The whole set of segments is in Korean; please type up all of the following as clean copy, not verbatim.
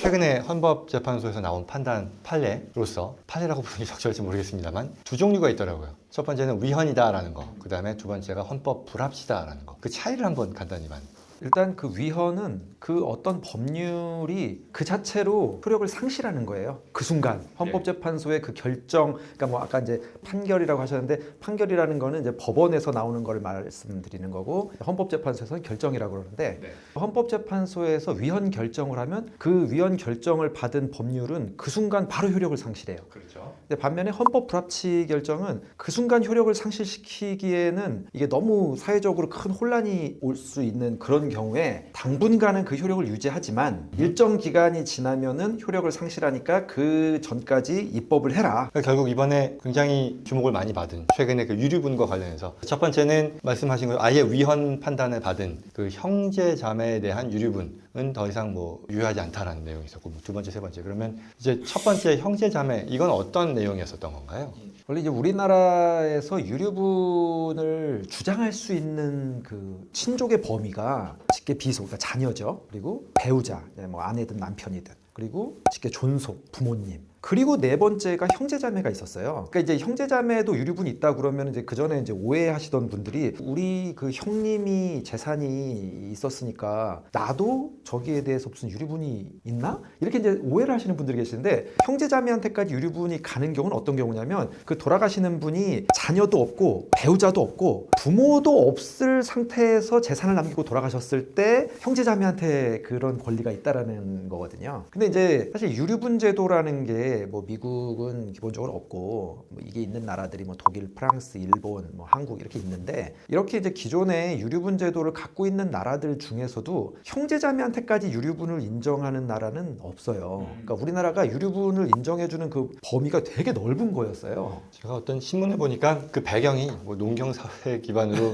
최근에 헌법재판소에서 나온 판례로서 판례라고 부르는 게 적절할지 모르겠습니다만 두 종류가 있더라고요. 첫 번째는 위헌이다라는 거, 그 다음에 두 번째가 헌법 불합치다라는 거. 그 차이를 한번 간단히만. 일단 그 위헌은 그 어떤 법률이 그 자체로 효력을 상실하는 거예요. 그 순간 헌법재판소의 그 결정, 그러니까 뭐 아까 이제 판결이라고 하셨는데 판결이라는 거는 이제 법원에서 나오는 걸 말씀드리는 거고 헌법재판소에서는 결정이라고 그러는데 헌법재판소에서 위헌 결정을 하면 그 위헌 결정을 받은 법률은 그 순간 바로 효력을 상실해요. 그렇죠. 근데 반면에 헌법 불합치 결정은 그 순간 효력을 상실시키기에는 이게 너무 사회적으로 큰 혼란이 올 수 있는 그런 경우에 당분간은 그 효력을 유지하지만 일정 기간이 지나면은 효력을 상실하니까 그 전까지 입법을 해라. 그러니까 결국 이번에 굉장히 주목을 많이 받은 최근에 그 유류분과 관련해서 첫 번째는 말씀하신 거 아예 위헌 판단을 받은 그 형제 자매에 대한 유류분은 더 이상 뭐 유효하지 않다라는 내용이 있었고 두 번째, 세 번째 그러면 이제 첫 번째 형제 자매 이건 어떤 내용이었었던 건가요? 원래 이제 우리나라에서 유류분을 주장할 수 있는 그 친족의 범위가 직계 비속, 그러니까 자녀죠. 그리고 배우자, 뭐 아내든 남편이든. 그리고 직계 존속, 부모님. 그리고 네 번째가 형제자매가 있었어요. 그러니까 이제 형제자매도 유류분이 있다 그러면 이제 그 전에 이제 오해하시던 분들이 우리 그 형님이 재산이 있었으니까 나도 저기에 대해서 무슨 유류분이 있나? 이렇게 이제 오해를 하시는 분들이 계시는데 형제자매한테까지 유류분이 가는 경우는 어떤 경우냐면 그 돌아가시는 분이 자녀도 없고 배우자도 없고 부모도 없을 상태에서 재산을 남기고 돌아가셨을 때 형제자매한테 그런 권리가 있다라는 거거든요. 근데 이제 사실 유류분 제도라는 게 뭐 미국은 기본적으로 없고 뭐 이게 있는 나라들이 뭐 독일, 프랑스, 일본, 뭐 한국 이렇게 있는데 이렇게 이제 기존의 유류분 제도를 갖고 있는 나라들 중에서도 형제자매한테까지 유류분을 인정하는 나라는 없어요. 그러니까 우리나라가 유류분을 인정해주는 그 범위가 되게 넓은 거였어요. 제가 어떤 신문을 보니까 그 배경이 뭐 농경 사회 기반으로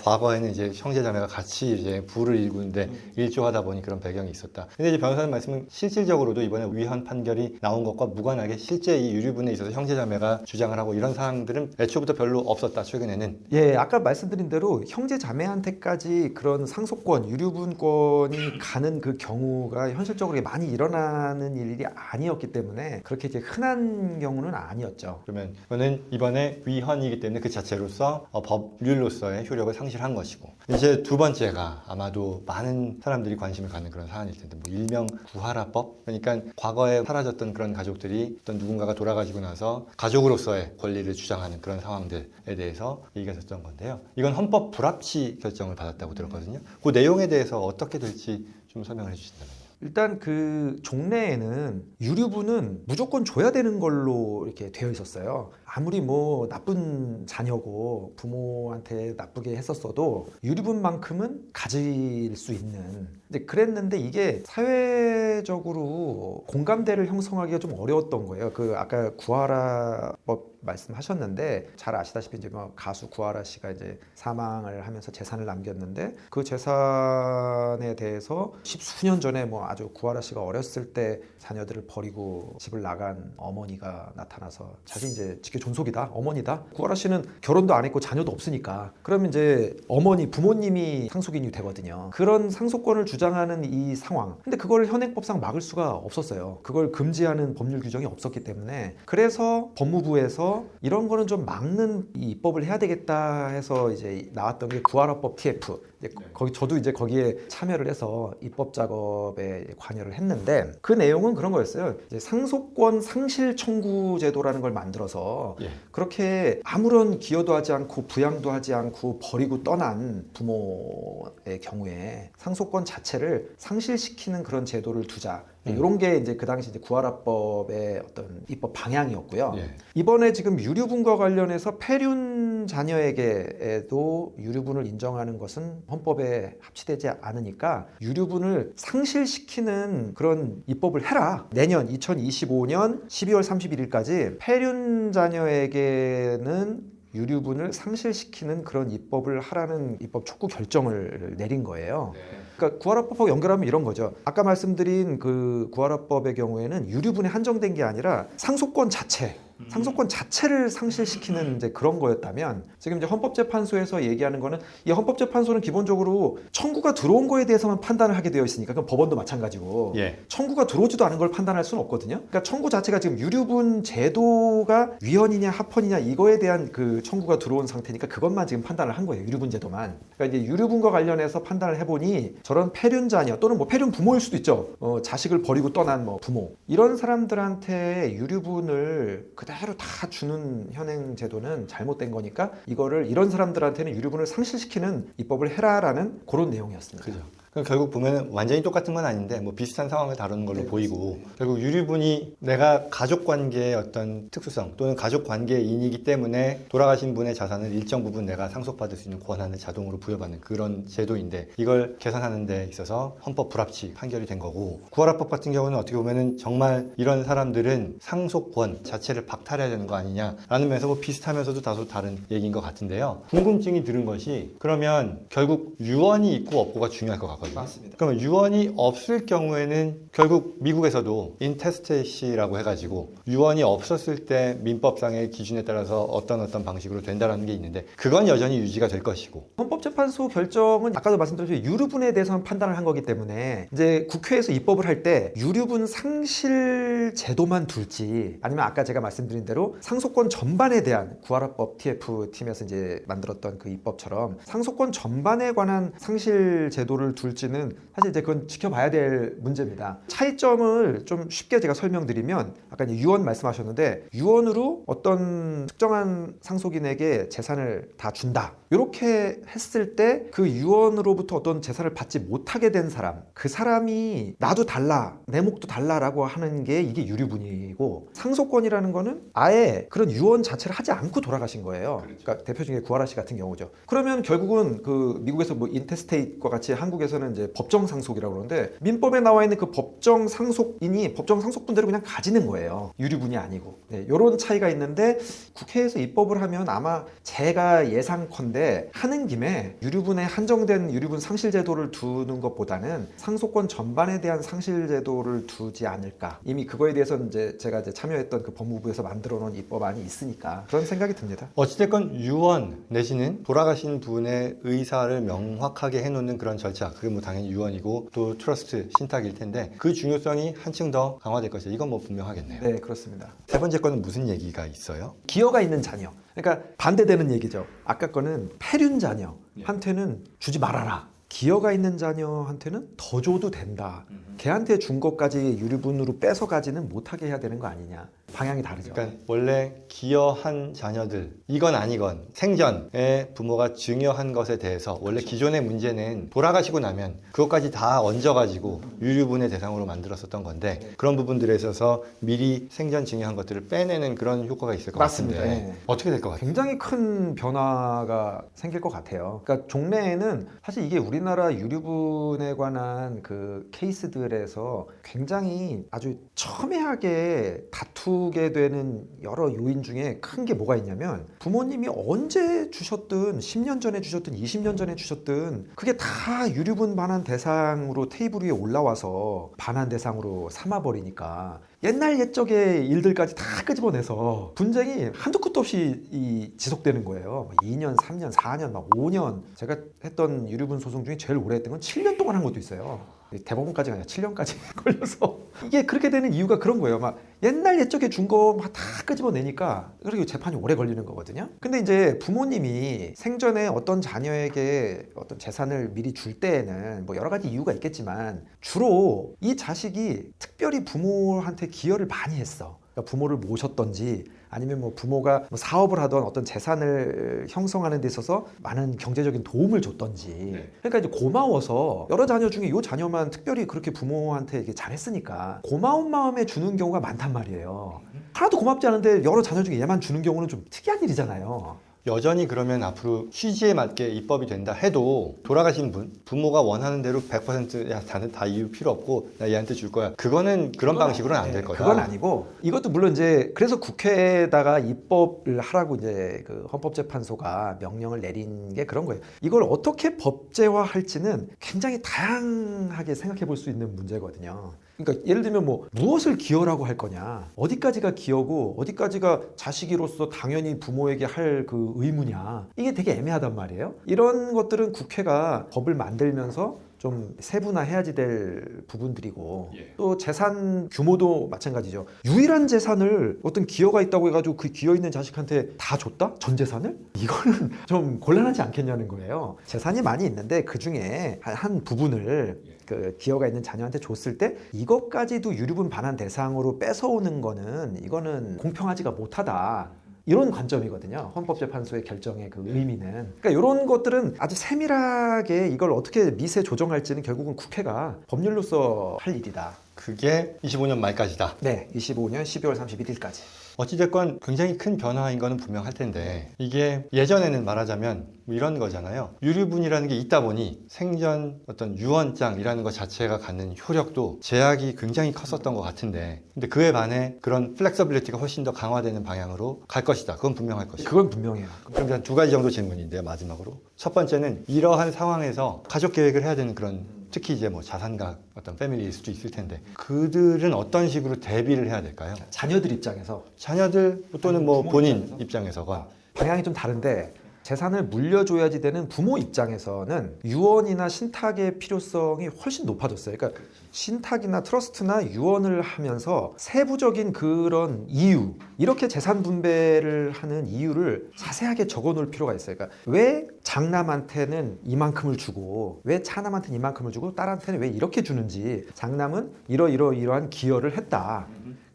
과거에는 이제 형제자매가 같이 이제 부를 일구는데 일조하다 보니 그런 배경이 있었다. 근데 이제 변호사님 말씀은 실질적으로도 이번에 위헌 판결이 나온 것과 무관하게 실제 이 유류분에 있어서 형제자매가 주장을 하고 이런 사항들은 애초부터 별로 없었다 최근에는. 예, 아까 말씀드린 대로 형제자매한테까지 그런 상속권, 유류분권이 가는 그 경우가 현실적으로 많이 일어나는 일이 아니었기 때문에 그렇게 이제 흔한 경우는 아니었죠. 그러면 이거는 이번에 위헌이기 때문에 그 자체로서 법률로서의 효력을 상실한 것이고 이제 두 번째가 아마도 많은 사람들이 관심을 갖는 그런 사안일 텐데 뭐 일명 구하라법 그러니까 과거에 사라졌던 그런 가족들이 어떤 누군가가 돌아가시고 나서 가족으로서의 권리를 주장하는 그런 상황들에 대해서 얘기가 있었던 건데요. 이건 헌법 불합치 결정을 받았다고 들었거든요. 그 내용에 대해서 어떻게 될지 좀 설명을 해주신다면요. 일단 그 종래에는 유류분은 무조건 줘야 되는 걸로 이렇게 되어 있었어요. 아무리 뭐 나쁜 자녀고 부모한테 나쁘게 했었어도 유류분만큼은 가질 수 있는. 근데 그랬는데 이게 사회적으로 공감대를 형성하기가 좀 어려웠던 거예요. 그 아까 구하라법 말씀하셨는데 잘 아시다시피 이제 뭐 가수 구하라 씨가 이제 사망을 하면서 재산을 남겼는데 그 재산에 대해서 십수년 전에 뭐 아주 구하라 씨가 어렸을 때 자녀들을 버리고 집을 나간 어머니가 나타나서 자기 이제 직계 존속이다, 어머니다. 구하라 씨는 결혼도 안 했고 자녀도 없으니까 그러면 이제 어머니, 부모님이 상속인이 되거든요. 그런 상속권을 주장하는 이 상황. 근데 그걸 현행법상 막을 수가 없었어요. 그걸 금지하는 법률 규정이 없었기 때문에 그래서 법무부에서 이런 거는 좀 막는 이 입법을 해야 되겠다 해서 이제 나왔던 게 구하라법 TF. 거기 저도 이제 거기에 참여를 해서 입법 작업에 관여를 했는데 그 내용은 그런 거였어요. 이제 상속권 상실 청구 제도라는 걸 만들어서 그렇게 아무런 기여도 하지 않고 부양도 하지 않고 버리고 떠난 부모의 경우에 상속권 자체를 상실시키는 그런 제도를 두자. 이런 게 이제 그 당시 이제 구하라법의 어떤 입법 방향이었고요. 이번에 지금 유류분과 관련해서 폐륜 자녀에게도 유류분을 인정하는 것은 헌법에 합치되지 않으니까 유류분을 상실시키는 그런 입법을 해라. 내년 2025년 12월 31일까지 폐륜 자녀에게는 유류분을 상실시키는 그런 입법을 하라는 입법 촉구 결정을 내린 거예요. 그러니까 구하라법하고 연결하면 이런 거죠. 아까 말씀드린 그 구하라법의 경우에는 유류분에 한정된 게 아니라 상속권 자체 상속권 자체를 상실시키는 이제 그런 거였다면 지금 이제 헌법재판소에서 얘기하는 거는 이 헌법재판소는 기본적으로 청구가 들어온 거에 대해서만 판단을 하게 되어 있으니까 그럼 법원도 마찬가지고 예. 청구가 들어오지도 않은 걸 판단할 수는 없거든요. 그러니까 청구 자체가 지금 유류분 제도가 위헌이냐 합헌이냐 이거에 대한 그 청구가 들어온 상태니까 그것만 지금 판단을 한 거예요. 유류분 제도만. 그러니까 이제 유류분과 관련해서 판단을 해보니 저런 폐륜 자녀 또는 뭐 폐륜 부모일 수도 있죠. 자식을 버리고 떠난 뭐 부모 이런 사람들한테 유류분을 그대로 다 주는 현행 제도는 잘못된 거니까 이거를 이런 사람들한테는 유류분을 상실시키는 입법을 해라라는 그런 내용이었습니다. 그죠. 그럼 결국 보면 완전히 똑같은 건 아닌데 뭐 비슷한 상황을 다루는 걸로 네, 보이고 결국 유류분이 내가 가족 관계의 어떤 특수성 또는 가족 관계인이기 때문에 돌아가신 분의 자산을 일정 부분 내가 상속받을 수 있는 권한을 자동으로 부여받는 그런 제도인데 이걸 개선하는 데 있어서 헌법 불합치 판결이 된 거고 구하라법 같은 경우는 어떻게 보면은 정말 이런 사람들은 상속권 자체를 박탈해야 되는 거 아니냐라는 면에서 뭐 비슷하면서도 다소 다른 얘기인 것 같은데요. 궁금증이 드는 것이 그러면 결국 유언이 있고 없고가 중요할 것 같거든요. 맞습니다. 그러면 유언이 없을 경우에는 결국 미국에서도 인테스테이시라고 해가지고 유언이 없었을 때 민법상의 기준에 따라서 어떤 방식으로 된다라는 게 있는데 그건 여전히 유지가 될 것이고 헌법재판소 결정은 아까도 말씀드렸듯이 유류분에 대해서는 판단을 한 거기 때문에 이제 국회에서 입법을 할 때 유류분 상실 제도만 둘지 아니면 아까 제가 말씀드린 대로 상속권 전반에 대한 구하라법 TF팀에서 이제 만들었던 그 입법처럼 상속권 전반에 관한 상실 제도를 둘지는 사실 이제 그건 지켜봐야 될 문제입니다. 차이점을 좀 쉽게 제가 설명드리면 아까 이제 유언 말씀하셨는데 유언으로 어떤 특정한 상속인에게 재산을 다 준다. 이렇게 했을 때 그 유언으로부터 어떤 재산을 받지 못하게 된 사람 그 사람이 나도 달라 내 몫도 달라라고 하는 게 이게 유류분이고 상속권이라는 거는 아예 그런 유언 자체를 하지 않고 돌아가신 거예요. 그러니까 대표 중에 구하라 씨 같은 경우죠. 그러면 결국은 그 미국에서 뭐 인테스테이트과 같이 한국에서는 이제 법정 상속이라고 그러는데 민법에 나와 있는 그 법정 상속인이 법정 상속분대로 그냥 가지는 거예요. 유류분이 아니고. 네, 이런 차이가 있는데 국회에서 입법을 하면 아마 제가 예상컨대 하는 김에 유류분에 한정된 유류분 상실 제도를 두는 것보다는 상속권 전반에 대한 상실 제도를 두지 않을까. 이미 그거에 대해서는 이제 제가 이제 참여했던 그 법무부에서 만들어 놓은 입법안이 있으니까 그런 생각이 듭니다. 어찌됐건 유언 내지는 돌아가신 분의 의사를 명확하게 해놓는 그런 절차 그게 뭐 당연히 유언이고 또 트러스트 신탁일 텐데 그 중요성이 한층 더 강화될 것이다. 이건 뭐 분명하겠네요. 네, 그렇습니다. 세 번째 거는 무슨 얘기가 있어요? 기여가 있는 자녀. 그러니까 반대되는 얘기죠. 아까 거는 폐륜 자녀한테는 주지 말아라. 기여가 있는 자녀한테는 더 줘도 된다. 걔한테 준 것까지 유류분으로 뺏어가지는 못하게 해야 되는 거 아니냐. 방향이 다르죠. 그러니까 원래 기여한 자녀들 이건 아니건 생전에 부모가 증여한 것에 대해서 원래 그렇죠. 기존의 문제는 돌아가시고 나면 그것까지 다 얹어가지고 유류분의 대상으로 만들었었던 건데 네. 그런 부분들에 있어서 미리 생전 증여한 것들을 빼내는 그런 효과가 있을 것 맞습니다. 같은데 네. 어떻게 될 것 같아요? 굉장히 큰 변화가 생길 것 같아요. 그러니까 종래에는 사실 이게 우리나라 유류분에 관한 그 케이스들에서 굉장히 아주 첨예하게 다투게 되는 여러 요인 중에 큰 게 뭐가 있냐면 부모님이 언제 주셨든 10년 전에 주셨든 20년 전에 주셨든 그게 다 유류분 반환 대상으로 테이블 위에 올라와서 반환 대상으로 삼아버리니까 옛날 옛적의 일들까지 다 끄집어내서 분쟁이 한두 끝도 없이 지속되는 거예요. 2년, 3년, 4년, 막 5년. 제가 했던 유류분 소송 중에 제일 오래 했던 건 7년 동안 한 것도 있어요. 대법원까지가 아니라 7년까지 걸려서 이게 그렇게 되는 이유가 그런 거예요. 막 옛날 옛적에 준 거 막 다 끄집어내니까 그리고 재판이 오래 걸리는 거거든요. 근데 이제 부모님이 생전에 어떤 자녀에게 어떤 재산을 미리 줄 때에는 뭐 여러 가지 이유가 있겠지만 주로 이 자식이 특별히 부모한테 기여를 많이 했어. 그러니까 부모를 모셨던지 아니면 뭐 부모가 뭐 사업을 하던 어떤 재산을 형성하는 데 있어서 많은 경제적인 도움을 줬던지 그러니까 이제 고마워서 여러 자녀 중에 이 자녀만 특별히 그렇게 부모한테 이게 잘했으니까 고마운 마음에 주는 경우가 많단 말이에요. 하나도 고맙지 않은데 여러 자녀 중에 얘만 주는 경우는 좀 특이한 일이잖아요. 여전히 그러면 앞으로 취지에 맞게 입법이 된다 해도 돌아가신 분 부모가 원하는 대로 100% 야, 나는 다 이유 필요 없고 나 얘한테 줄 거야. 그거는 그런 방식으로는 안 될 거다. 그건 아니고 이것도 물론 이제 그래서 국회에다가 입법을 하라고 이제 그 헌법재판소가 명령을 내린 게 그런 거예요. 이걸 어떻게 법제화할지는 굉장히 다양하게 생각해 볼 수 있는 문제거든요. 그러니까 예를 들면 뭐 무엇을 기여라고 할 거냐, 어디까지가 기여고 어디까지가 자식이로서 당연히 부모에게 할 그 의무냐, 이게 되게 애매하단 말이에요. 이런 것들은 국회가 법을 만들면서 좀 세분화해야지 될 부분들이고, 또 재산 규모도 마찬가지죠. 유일한 재산을 어떤 기여가 있다고 해가지고 그 기여 있는 자식한테 다 줬다? 전 재산을? 이거는 좀 곤란하지 않겠냐는 거예요. 재산이 많이 있는데 그 중에 한 부분을 그 기여가 있는 자녀한테 줬을 때 이것까지도 유류분 반환 대상으로 뺏어오는 거는 이거는 공평하지가 못하다. 이런 관점이거든요. 헌법재판소의 결정의 그 의미는. 그러니까 이런 것들은 아주 세밀하게 이걸 어떻게 미세 조정할지는 결국은 국회가 법률로서 할 일이다. 그게 25년 말까지다. 네, 25년 12월 31일까지. 어찌됐건 굉장히 큰 변화인 거는 분명할 텐데, 이게 예전에는 말하자면 뭐 이런 거잖아요. 유류분이라는 게 있다 보니 생전 어떤 유언장이라는 것 자체가 갖는 효력도 제약이 굉장히 컸었던 것 같은데, 근데 그에 반해 그런 플렉서빌리티가 훨씬 더 강화되는 방향으로 갈 것이다. 그건 분명할 것이다. 그건 분명해요. 그럼 한 두 가지 정도 질문인데요, 마지막으로. 첫 번째는 이러한 상황에서 가족 계획을 해야 되는 그런, 특히 이제 뭐 자산가 어떤 패밀리일 수도 있을 텐데, 그들은 어떤 식으로 대비를 해야 될까요? 자녀들 입장에서, 자녀들 또는 뭐 부모 본인 입장에서? 입장에서건. 방향이 좀 다른데, 재산을 물려줘야지 되는 부모 입장에서는 유언이나 신탁의 필요성이 훨씬 높아졌어요. 그러니까 신탁이나 트러스트나 유언을 하면서 세부적인 그런 이유, 이렇게 재산 분배를 하는 이유를 자세하게 적어 놓을 필요가 있어요. 그러니까 왜 장남한테는 이만큼을 주고 왜 차남한테는 이만큼을 주고 딸한테는 왜 이렇게 주는지, 장남은 이러한 기여를 했다.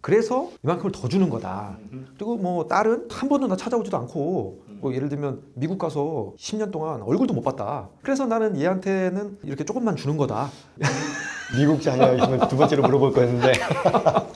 그래서 이만큼을 더 주는 거다. 그리고 뭐 딸은 한 번도 나 찾아오지도 않고, 뭐 예를 들면 미국 가서 10년 동안 얼굴도 못 봤다. 그래서 나는 얘한테는 이렇게 조금만 주는 거다. 미국 자녀이시면 두 번째로 물어볼 거였는데.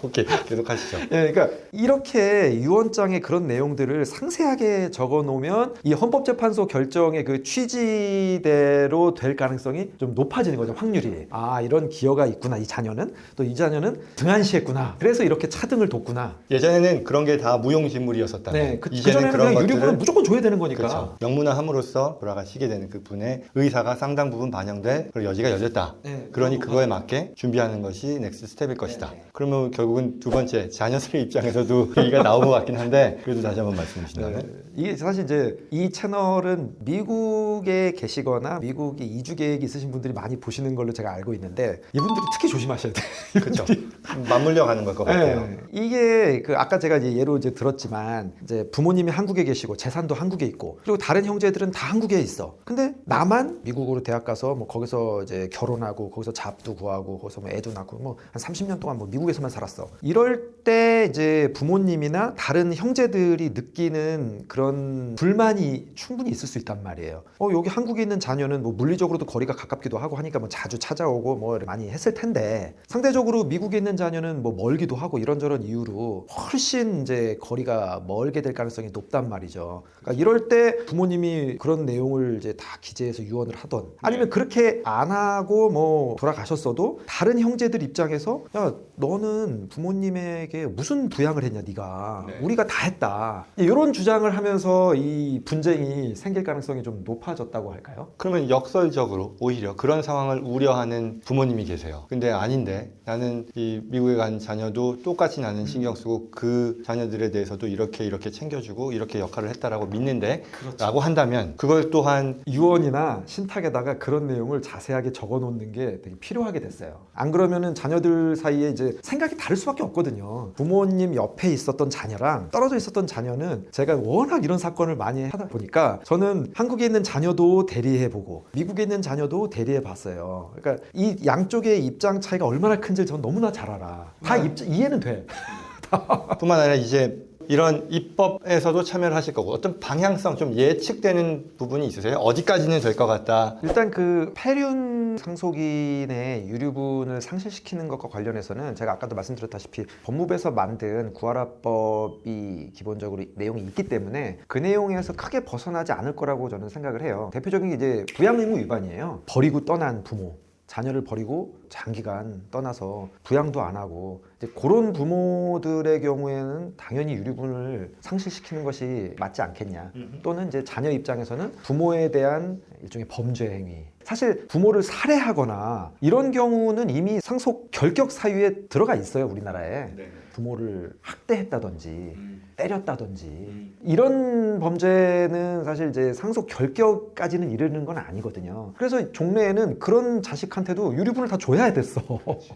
오케이, 계속 하시죠. 예, 그러니까 이렇게 유언장에 그런 내용들을 상세하게 적어 놓으면 이 헌법재판소 결정의 그 취지대로 될 가능성이 좀 높아지는 거죠, 확률이. 아, 이런 기여가 있구나, 이 자녀는. 또 이 자녀는 등한시했구나. 그래서 이렇게 차등을 뒀구나. 예전에는 그런 게 다 무용지물이었었다면, 네, 이제는 그전에는 그런 그냥 유류분은 것들을 무조건 줘야 되는 거니까. 그렇죠. 명문화함으로써 돌아가시게 되는 그 분의 의사가 상당 부분 반영될 그런 여지가 열렸다. 네, 그러니 그거에 맞게 준비하는 것이 넥스트 스텝일 것이다. 네. 그러면 결국은 두 번째, 자녀들의 입장에서도 얘기가 나온 것 같긴 한데, 그래도 다시 한번 말씀해 주신다면. 네. 이게 사실 이제 이 채널은 미국에 계시거나 미국에 이주 계획이 있으신 분들이 많이 보시는 걸로 제가 알고 있는데, 이분들이 특히 조심하셔야 돼요. 그렇죠. 맞물려 가는 걸 것 같아요. 네. 이게 그 아까 제가 이제 예로 이제 들었지만, 이제 부모님이 한국에 계시고 재산도 한국에 있고, 그리고 다른 형제들은 다 한국에 있어. 근데 나만 미국으로 대학 가서 뭐 거기서 이제 결혼하고 거기서 잡도 구하고 거기서 뭐 애도 낳고 뭐 한 30년 동안 뭐 미국에서만 살았어. 이럴 때 이제 부모님이나 다른 형제들이 느끼는 그런 불만이 충분히 있을 수 있단 말이에요. 여기 한국에 있는 자녀는 뭐 물리적으로도 거리가 가깝기도 하고 하니까 뭐 자주 찾아오고 뭐 많이 했을 텐데, 상대적으로 미국에 있는 자녀는 뭐 멀기도 하고 이런저런 이유로 훨씬 이제 거리가 멀게 될 가능성이 높단 말이죠. 그러니까 이럴 때 부모님이 그런 내용을 이제 다 기재해서 유언을 하던, 아니면 그렇게 안 하고 뭐 돌아가셨어도 다른 형제들 입장에서, 야, 너는 부모님에게 무슨 부양을 했냐, 네가. 우리가 다 했다. 이런 주장을 하면서 이 분쟁이 생길 가능성이 좀 높아졌다고 할까요? 그러면 역설적으로 오히려 그런 상황을 우려하는 부모님이 계세요. 근데 아닌데, 나는 이 미국에 간 자녀도 똑같이 나는 신경 쓰고 그 자녀들에 대해서도 이렇게 챙겨주고 이렇게 역할을 했다라고 믿는데, 라고 한다면 그걸 또한 유언이나 신탁에다가 그런 내용을 자세하게 적어 놓는 게 되게 필요하게 됐어요. 안 그러면은 자녀들 사이에 이제 생각이 다를 수밖에 없거든요. 부모님 옆에 있었던 자녀랑 떨어져 있었던 자녀는, 제가 워낙 이런 사건을 많이 하다 보니까 저는 한국에 있는 자녀도 대리해보고 미국에 있는 자녀도 대리해봤어요. 그러니까 이 양쪽의 입장 차이가 얼마나 큰지 전 너무나 잘 알아. 다 이해는 돼. 뿐만 아니라 이제 이런 입법에서도 참여를 하실 거고, 어떤 방향성 좀 예측되는 부분이 있으세요? 어디까지는 될 것 같다. 일단 그 폐륜 상속인의 유류분을 상실시키는 것과 관련해서는 제가 아까도 말씀드렸다시피 법무부에서 만든 구하라법이 기본적으로 내용이 있기 때문에 그 내용에서 크게 벗어나지 않을 거라고 저는 생각을 해요. 대표적인 게 이제 부양 의무 위반이에요. 버리고 떠난 부모, 자녀를 버리고 장기간 떠나서 부양도 안 하고 이제 그런 부모들의 경우에는 당연히 유류분을 상실시키는 것이 맞지 않겠냐. 또는 이제 자녀 입장에서는 부모에 대한 일종의 범죄 행위. 사실 부모를 살해하거나 이런 경우는 이미 상속 결격 사유에 들어가 있어요, 우리나라에. 부모를 학대했다든지 때렸다든지 이런 범죄는 사실 이제 상속 결격까지는 이르는 건 아니거든요. 그래서 종래에는 그런 자식한테도 유류분을 다 줘야 됐어.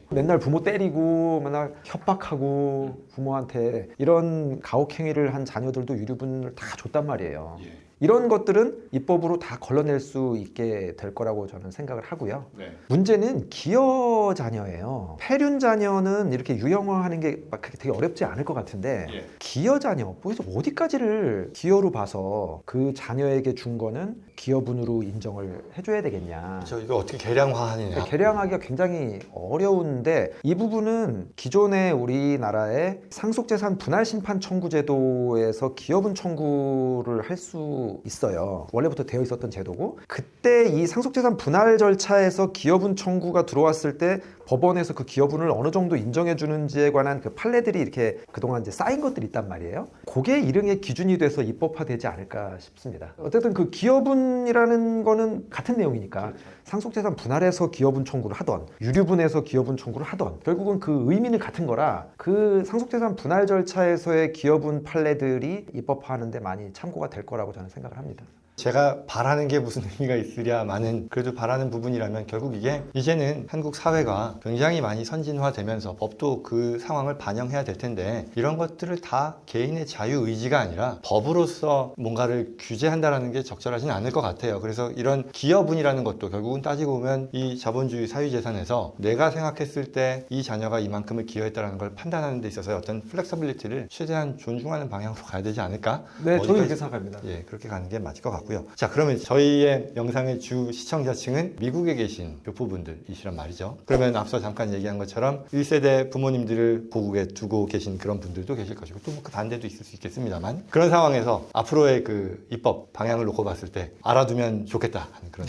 맨날 부모 때리고 맨날 협박하고 부모한테 이런 가혹행위를 한 자녀들도 유류분을 다 줬단 말이에요. 이런 것들은 입법으로 다 걸러낼 수 있게 될 거라고 저는 생각을 하고요. 문제는 기여 자녀예요. 폐륜 자녀는 이렇게 유형화하는 게 막 그렇게 되게 어렵지 않을 것 같은데 기여 자녀, 그래서 어디까지를 기여로 봐서 그 자녀에게 준 거는 기여분으로 인정을 해줘야 되겠냐. 저 이거 어떻게 계량화하느냐. 계량하기가 굉장히 어려운데 이 부분은 기존의 우리나라의 상속재산 분할심판 청구제도에서 기여분 청구를 할 수 있어요. 원래부터 되어 있었던 제도고, 그때 이 상속재산 분할 절차에서 기여분 청구가 들어왔을 때 법원에서 그 기여분을 어느 정도 인정해 주는지에 관한 그 판례들이 이렇게 그동안 이제 쌓인 것들이 있단 말이에요. 그게 일응의 기준이 돼서 입법화되지 않을까 싶습니다. 어쨌든 그 기여분이라는 거는 같은 내용이니까 상속재산 분할해서 기여분 청구를 하던 유류분에서 기여분 청구를 하던 결국은 그 의미는 같은 거라 그 상속재산 분할 절차에서의 기여분 판례들이 입법화하는 데 많이 참고가 될 거라고 저는 생각을 합니다. 제가 바라는 게 무슨 의미가 있으랴마는 그래도 바라는 부분이라면 결국 이게 이제는 한국 사회가 굉장히 많이 선진화되면서 법도 그 상황을 반영해야 될 텐데 이런 것들을 다 개인의 자유의지가 아니라 법으로서 뭔가를 규제한다는 게 적절하지는 않을 것 같아요. 그래서 이런 기여분이라는 것도 결국은 따지고 보면 이 자본주의 사유재산에서 내가 생각했을 때 이 자녀가 이만큼을 기여했다는 걸 판단하는 데 있어서 어떤 플렉서빌리티를 최대한 존중하는 방향으로 가야 되지 않을까? 네, 저도 그렇게 생각합니다. 예, 그렇게 가는 게 맞을 것 같고요. 자, 그러면 저희의 영상의 주 시청자층은 미국에 계신 교포분들이시란 말이죠. 그러면 앞서 잠깐 얘기한 것처럼 1세대 부모님들을 고국에 두고 계신 그런 분들도 계실 것이고 또 그 반대도 있을 수 있겠습니다만 그런 상황에서 앞으로의 그 입법 방향을 놓고 봤을 때 알아두면 좋겠다 하는 그런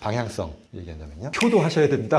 방향성 얘기한다면요. 효도하셔야 됩니다.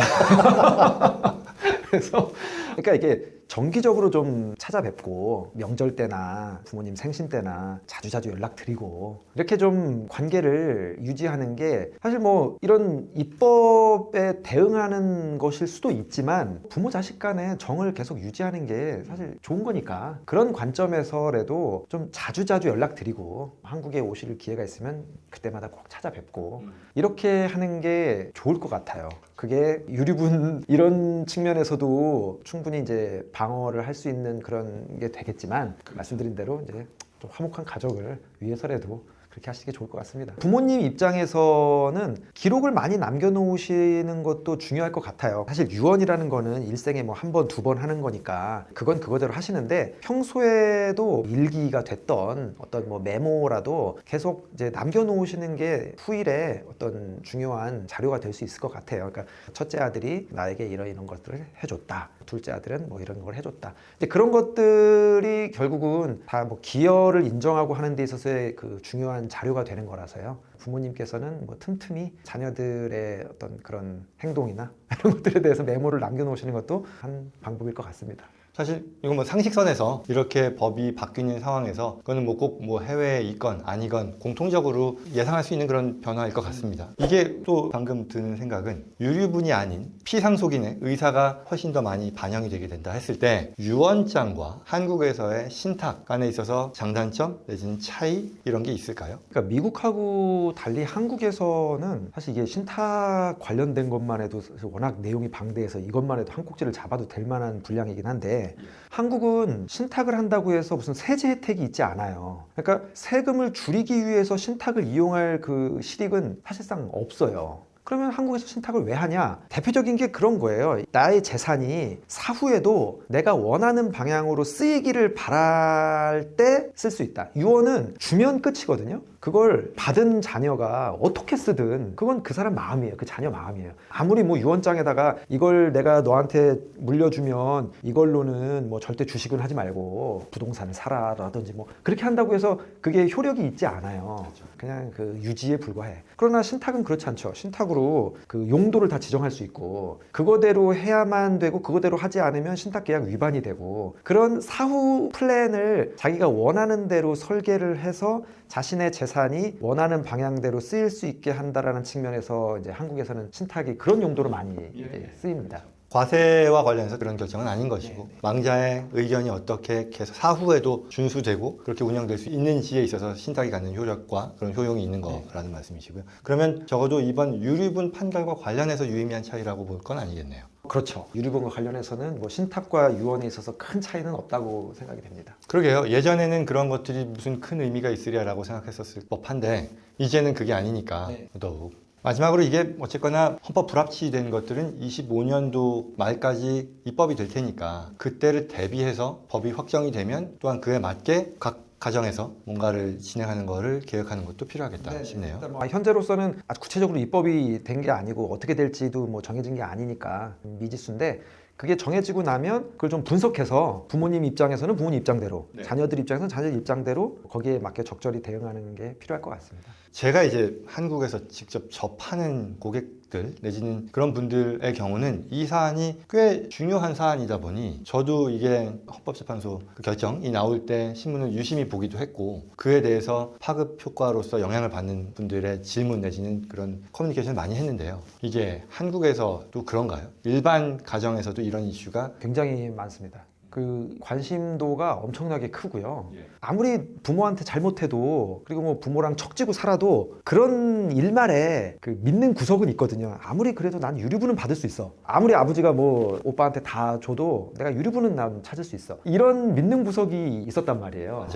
그래서 그러니까 이게 정기적으로 좀 찾아뵙고 명절 때나 부모님 생신 때나 자주자주 연락드리고 이렇게 좀 관계를 유지하는 게 사실 뭐 이런 입법에 대응하는 것일 수도 있지만 부모 자식 간의 정을 계속 유지하는 게 사실 좋은 거니까 그런 관점에서라도 좀 자주자주 연락드리고 한국에 오실 기회가 있으면 그때마다 꼭 찾아뵙고 이렇게 하는 게 좋을 것 같아요. 그게 유류분 이런 측면에서도 충분히 이제 방어를 할 수 있는 그런 게 되겠지만 말씀드린 대로 이제 좀 화목한 가족을 위해서라도 그렇게 하시는 게 좋을 것 같습니다. 부모님 입장에서는 기록을 많이 남겨놓으시는 것도 중요할 것 같아요. 사실 유언이라는 거는 일생에 뭐 한 번, 두 번 하는 거니까 그건 그거대로 하시는데 평소에도 일기가 됐던 어떤 뭐 메모라도 계속 이제 남겨놓으시는 게 후일에 어떤 중요한 자료가 될 수 있을 것 같아요. 그러니까 첫째 아들이 나에게 이런 것들을 해줬다. 둘째 아들은 뭐 이런 걸 해줬다. 이제 그런 것들이 결국은 다 뭐 기여를 인정하고 하는 데 있어서의 그 중요한 자료가 되는 거라서요. 부모님께서는 뭐 틈틈이 자녀들의 어떤 그런 행동이나 이런 것들에 대해서 메모를 남겨놓으시는 것도 한 방법일 것 같습니다. 사실 이건 뭐 상식선에서 이렇게 법이 바뀌는 상황에서 그거는 뭐 꼭 뭐 해외에 있건 아니건 공통적으로 예상할 수 있는 그런 변화일 것 같습니다. 이게 또 방금 드는 생각은 유류분이 아닌 피상속인의 의사가 훨씬 더 많이 반영이 되게 된다 했을 때 유언장과 한국에서의 신탁 간에 있어서 장단점 내지는 차이 이런 게 있을까요? 그러니까 미국하고 달리 한국에서는 사실 이게 신탁 관련된 것만 해도 워낙 내용이 방대해서 이것만 해도 한 꼭지를 잡아도 될 만한 분량이긴 한데 한국은 신탁을 한다고 해서 무슨 세제 혜택이 있지 않아요. 그러니까 세금을 줄이기 위해서 신탁을 이용할 그 실익은 사실상 없어요. 그러면 한국에서 신탁을 왜 하냐? 대표적인 게 그런 거예요. 나의 재산이 사후에도 내가 원하는 방향으로 쓰이기를 바랄 때 쓸 수 있다. 유언은 주면 끝이거든요. 그걸 받은 자녀가 어떻게 쓰든 그건 그 사람 마음이에요. 그 자녀 마음이에요. 아무리 뭐 유언장에다가 이걸 내가 너한테 물려주면 이걸로는 뭐 절대 주식은 하지 말고 부동산을 사라라든지 뭐 그렇게 한다고 해서 그게 효력이 있지 않아요. 그냥 그 유지에 불과해. 그러나 신탁은 그렇지 않죠. 신탁으로 그 용도를 다 지정할 수 있고 그거대로 해야만 되고 그거대로 하지 않으면 신탁 계약 위반이 되고 그런 사후 플랜을 자기가 원하는 대로 설계를 해서 자신의 재산이 원하는 방향대로 쓰일 수 있게 한다라는 측면에서 이제 한국에서는 신탁이 그런 용도로 많이 이제 쓰입니다. 과세와 관련해서 그런 결정은 아닌 것이고 망자의 의견이 어떻게 계속 사후에도 준수되고 그렇게 운영될 수 있는지에 있어서 신탁이 갖는 효력과 그런 효용이 있는 거라는 말씀이시고요. 그러면 적어도 이번 유류분 판결과 관련해서 유의미한 차이라고 볼 건 아니겠네요. 그렇죠. 유류분과 관련해서는 뭐 신탁과 유언에 있어서 큰 차이는 없다고 생각이 됩니다. 그러게요. 예전에는 그런 것들이 무슨 큰 의미가 있으리라고 생각했었을 법한데 이제는 그게 아니니까 더욱. 마지막으로 이게 어쨌거나 헌법 불합치된 것들은 25년도 말까지 입법이 될 테니까 그때를 대비해서 법이 확정이 되면 또한 그에 맞게 각 가정에서 뭔가를 진행하는 거를 계획하는 것도 필요하겠다 싶네요. 일단 뭐 현재로서는 아주 구체적으로 입법이 된 게 아니고 어떻게 될지도 뭐 정해진 게 아니니까 미지수인데 그게 정해지고 나면 그걸 좀 분석해서 부모님 입장에서는 부모님 입장대로 자녀들 입장에서는 자녀들 입장대로 거기에 맞게 적절히 대응하는 게 필요할 것 같습니다. 제가 이제 한국에서 직접 접하는 고객들 내지는 그런 분들의 경우는 이 사안이 꽤 중요한 사안이다 보니 저도 이게 헌법재판소 그 결정이 나올 때 신문을 유심히 보기도 했고 그에 대해서 파급 효과로서 영향을 받는 분들의 질문 내지는 그런 커뮤니케이션을 많이 했는데요. 이게 한국에서도 그런가요? 일반 가정에서도 이런 이슈가 굉장히 많습니다. 그 관심도가 엄청나게 크고요. 아무리 부모한테 잘못해도 그리고 뭐 부모랑 척지고 살아도 그런 일말에 그 믿는 구석은 있거든요. 아무리 그래도 난 유류분은 받을 수 있어. 아무리 아버지가 뭐 오빠한테 다 줘도 내가 유류분은 난 찾을 수 있어. 이런 믿는 구석이 있었단 말이에요.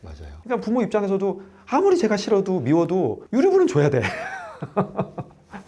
맞아요. 그러니까 부모 입장에서도 아무리 제가 싫어도 미워도 유류분은 줘야 돼.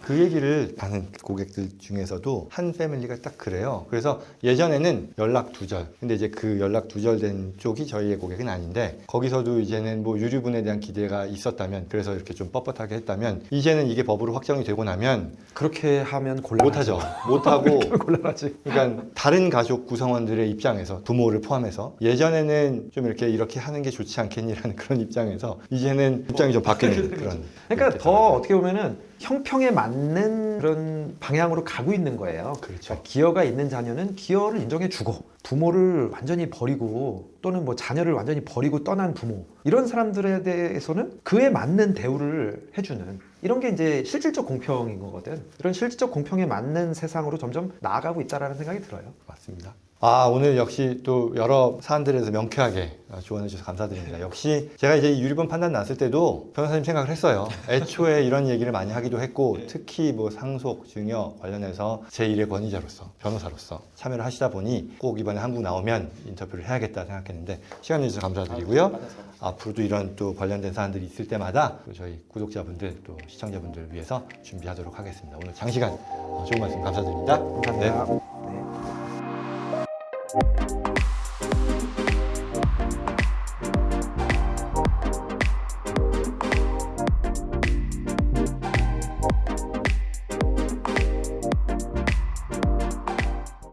그 얘기를 하는 고객들 중에서도 한 패밀리가 딱 그래요. 그래서 예전에는 연락 두절. 근데 이제 그 연락 두절된 쪽이 저희의 고객은 아닌데 거기서도 이제는 뭐 유류분에 대한 기대가 있었다면 그래서 이렇게 좀 뻣뻣하게 했다면 이제는 이게 법으로 확정이 되고 나면 그렇게 하면 곤란하죠. 못하고 곤란하지. 그러니까 다른 가족 구성원들의 입장에서 부모를 포함해서 예전에는 좀 이렇게 하는 게 좋지 않겠니라는 그런 입장에서 이제는 입장이 좀 바뀌는 그런. 그러니까 더 어떻게 보면은 형평에 맞는 그런 방향으로 가고 있는 거예요. 그렇죠. 그러니까 기여가 있는 자녀는 기여를 인정해주고 부모를 완전히 버리고 또는 뭐 자녀를 완전히 버리고 떠난 부모 이런 사람들에 대해서는 그에 맞는 대우를 해주는 이런 게 이제 실질적 공평인 거거든. 이런 실질적 공평에 맞는 세상으로 점점 나아가고 있다라는 생각이 들어요. 맞습니다. 오늘 역시 또 여러 사안들에서 명쾌하게 조언해 주셔서 감사드립니다. 역시 제가 이제 이 유류분 판단 났을 때도 변호사님 생각을 했어요. 애초에 이런 얘기를 많이 하기도 했고 특히 뭐 상속, 증여 관련해서 제1의 권위자로서 변호사로서 참여를 하시다 보니 꼭 이번에 한국 나오면 인터뷰를 해야겠다 생각했는데 시간 내주셔서 감사드리고요. 앞으로도 이런 또 관련된 사안들이 있을 때마다 또 저희 구독자분들 또 시청자분들을 위해서 준비하도록 하겠습니다. 오늘 장시간 좋은 말씀 감사드립니다. 감사합니다. 네.